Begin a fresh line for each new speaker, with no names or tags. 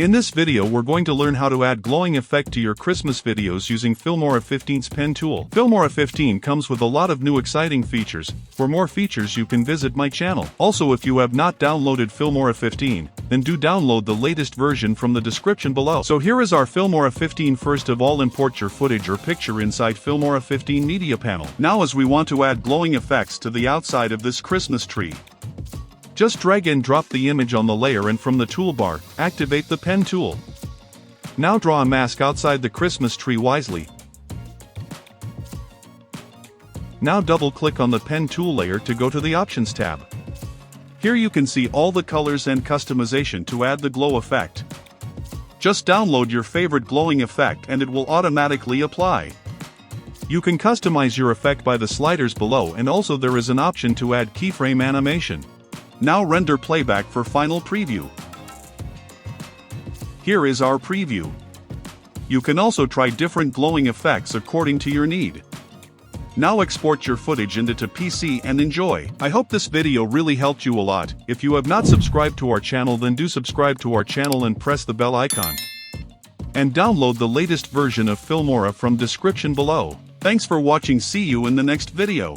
In this video we're going to learn how to add glowing effect to your Christmas videos using Filmora 15's pen tool. Filmora 15 comes with a lot of new exciting features. For more features you can visit my channel. Also, if you have not downloaded Filmora 15, then do download the latest version from the description below. So here is our Filmora 15. First of all, import your footage or picture inside Filmora 15 media panel. Now as we want to add glowing effects to the outside of this Christmas tree, just drag and drop the image on the layer and from the toolbar, activate the pen tool. Now draw a mask outside the Christmas tree wisely. Now double-click on the pen tool layer to go to the Options tab. Here you can see all the colors and customization to add the glow effect. Just download your favorite glowing effect and it will automatically apply. You can customize your effect by the sliders below, and also there is an option to add keyframe animation. Now render playback for final preview. Here is our preview. You can also try different glowing effects according to your need. Now export your footage into PC and enjoy. I hope this video really helped you a lot. If you have not subscribed to our channel, then do subscribe to our channel and press the bell icon. And download the latest version of Filmora from description below. Thanks for watching. See you in the next video.